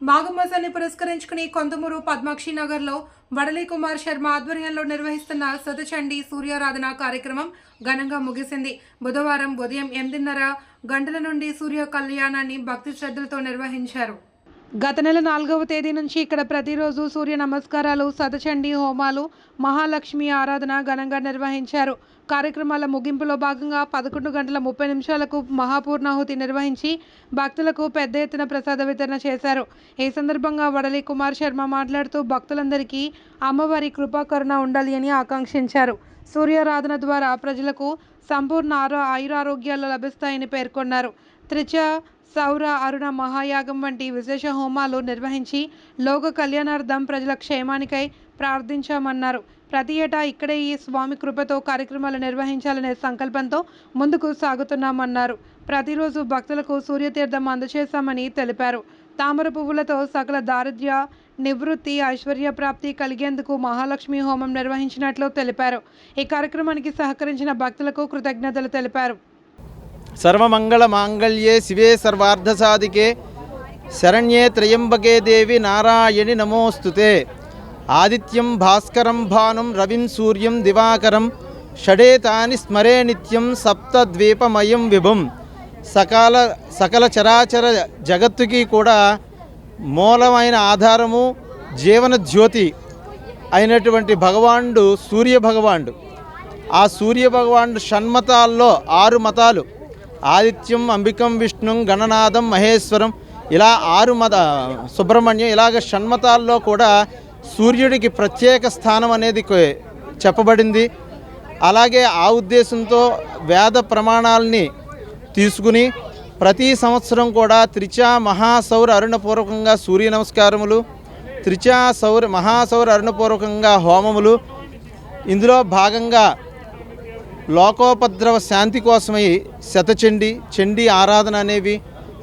మాఘమాసాన్ని పురస్కరించుకుని కొందమూరు పద్మాక్షి నగర్లో వడలి కుమార్ శర్మ ఆధ్వర్యంలో నిర్వహిస్తున్న శతచండీ సూర్యారాధన కార్యక్రమం ఘనంగా ముగిసింది. బుధవారం ఉదయం 8:30 గంటల నుండి సూర్య కళ్యాణాన్ని భక్తి శ్రద్ధలతో నిర్వహించారు. గత నెల 4వ తేదీ నుంచి ఇక్కడ ప్రతిరోజు సూర్య నమస్కారాలు, శతచండీ హోమాలు, మహాలక్ష్మి ఆరాధన ఘనంగా నిర్వహించారు. కార్యక్రమాల ముగింపులో భాగంగా 11:30 మహాపూర్ణాహుతి నిర్వహించి భక్తులకు పెద్ద ఎత్తున ప్రసాద వితరణ చేశారు. ఈ సందర్భంగా వడలి కుమార్ శర్మ మాట్లాడుతూ భక్తులందరికీ అమ్మవారి కృపాకరుణ ఉండాలి అని ఆకాంక్షించారు. సూర్యారాధన ద్వారా ప్రజలకు సంపూర్ణ ఆయురారోగ్యాలు లభిస్తాయని పేర్కొన్నారు. త్రిచ సౌర అరుణ మహాయాగం వంటి విశేష హోమాలు నిర్వహించి లోక కళ్యాణార్థం ప్రజల క్షేమానికై ప్రార్థించామన్నారు. ప్రతి ఏటా ఇక్కడే ఈ స్వామి కృపతో కార్యక్రమాలు నిర్వహించాలనే సంకల్పంతో ముందుకు సాగుతున్నామన్నారు. ప్రతిరోజు భక్తులకు సూర్యతీర్థం అందజేశామని తెలిపారు. తామర పువ్వులతో సకల దారిద్ర్య నివృత్తి, ఐశ్వర్య ప్రాప్తి కలిగేందుకు మహాలక్ష్మి హోమం నిర్వహించినట్లు తెలిపారు. ఈ కార్యక్రమానికి సహకరించిన భక్తులకు కృతజ్ఞతలు తెలిపారు. సర్వమంగళ మాంగళ్యే శివే సర్వార్థసాధికే శరణ్యే త్రయంబకే దేవి నారాయణి నమోస్తుతే. ఆదిత్యం భాస్కరం భానుం రవిం సూర్యం దివాకరం షడేతాని స్మరే నిత్యం సప్తద్వీపమయం విభుం. సకల చరాచర జగత్తుకి కూడా మూలమైన ఆధారము, జీవన జ్యోతి అయినటువంటి భగవానుడు సూర్య భగవానుడు. ఆ సూర్య భగవానుడు షణ్మతాల్లో 6 మతాలు, ఆదిత్యం, అంబికం, విష్ణుం, గణనాథం, మహేశ్వరం, ఇలా 6 సుబ్రహ్మణ్యం, ఇలాగ షణ్మతాల్లో కూడా సూర్యుడికి ప్రత్యేక స్థానం అనేది చెప్పబడింది. అలాగే ఆ ఉద్దేశంతో వేద ప్రమాణాలని తీసుకుని ప్రతి సంవత్సరం కూడా త్రిచా మహాసౌర అరుణపూర్వకంగా సూర్య నమస్కారములు, త్రిచా మహాసౌర అరుణపూర్వకంగా హోమములు, ఇందులో భాగంగా లోకోపద్రవ శాంతి కోసమై శతచండీ, చండీ ఆరాధన అనేవి,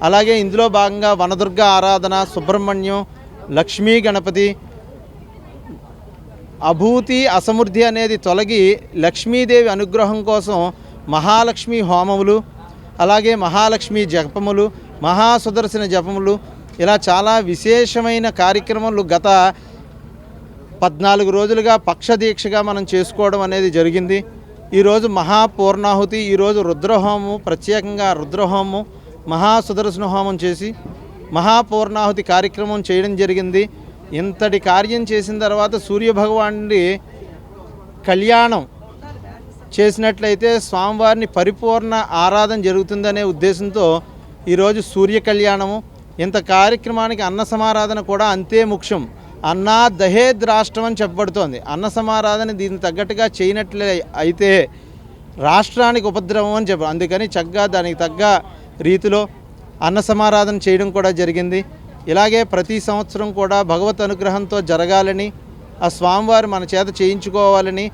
అలాగే ఇందులో భాగంగా వనదుర్గ ఆరాధన, సుబ్రహ్మణ్యం, లక్ష్మీ గణపతి, అభూతి అసమృద్ధి అనేది తొలగి లక్ష్మీదేవి అనుగ్రహం కోసం మహాలక్ష్మి హోమములు, అలాగే మహాలక్ష్మి జపములు, మహాసుదర్శన జపములు, ఇలా చాలా విశేషమైన కార్యక్రమాలు గత 14 రోజులుగా పక్షదీక్షగా మనం చేసుకోవడం అనేది జరిగింది. ఈరోజు మహాపూర్ణాహుతి, ఈరోజు రుద్రహోమం, ప్రత్యేకంగా రుద్రహోమం, మహాసుదర్శన హోమం చేసి మహాపూర్ణాహుతి కార్యక్రమం చేయడం జరిగింది. ఇంతటి కార్యం చేసిన తర్వాత సూర్యభగవానుడి కళ్యాణం చేసినట్లయితే స్వామివారిని పరిపూర్ణ ఆరాధన జరుగుతుందనే ఉద్దేశంతో ఈరోజు సూర్య కళ్యాణము. ఇంత కార్యక్రమానికి అన్న సమారాధన కూడా అంతే ముఖ్యం. అన్నా దహేద్ రాష్ట్రం అని చెప్పబడుతోంది. అన్న సమారాధన దీనికి తగ్గట్టుగా చేయనట్లే అయితే రాష్ట్రానికి ఉపద్రవం అని చెప్పారు. అందుకని చక్కగా దానికి తగ్గ రీతిలో అన్న సమారాధన చేయడం కూడా జరిగింది. ఇలాగే ప్రతి సంవత్సరం కూడా భగవత్ అనుగ్రహంతో జరగాలని, ఆ స్వామివారు మన చేత చేయించుకోవాలని,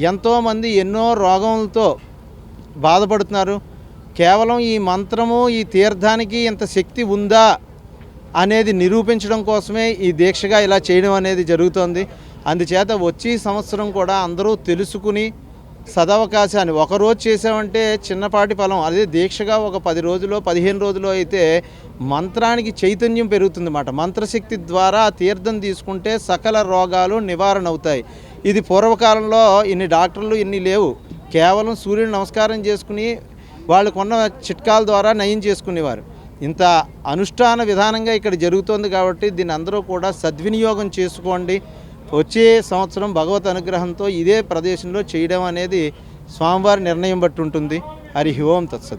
ఎంతోమంది ఎన్నో రోగములతో బాధపడుతున్నారు. కేవలం ఈ మంత్రము, ఈ తీర్థానికి ఇంత శక్తి ఉందా అనేది నిరూపించడం కోసమే ఈ దీక్షగా ఇలా చేయడం అనేది జరుగుతోంది. అందుచేత వచ్చే సంవత్సరం కూడా అందరూ తెలుసుకుని సదవకాశాన్ని, ఒకరోజు చేసామంటే చిన్నపాటి ఫలం, అదే దీక్షగా ఒక 10 రోజులో 15 రోజులో అయితే మంత్రానికి చైతన్యం పెరుగుతుందన్నమాట. మంత్రశక్తి ద్వారా తీర్థం తీసుకుంటే సకల రోగాలు నివారణ అవుతాయి. ఇది పూర్వకాలంలో ఇన్ని డాక్టర్లు ఇన్ని లేవు. కేవలం సూర్యుని నమస్కారం చేసుకుని వాళ్ళకున్న చిట్కాల ద్వారా నయం చేసుకునేవారు. ఇంత అనుష్ఠాన విధానంగా ఇక్కడ జరుగుతోంది కాబట్టి దీన్ని అందరూ కూడా సద్వినియోగం చేసుకోండి. వచ్చే సంవత్సరం భగవత్ అనుగ్రహంతో ఇదే ప్రదేశంలో చేయడం అనేది స్వామివారి నిర్ణయం బట్టి ఉంటుంది. హరి ఓం తత్సత్.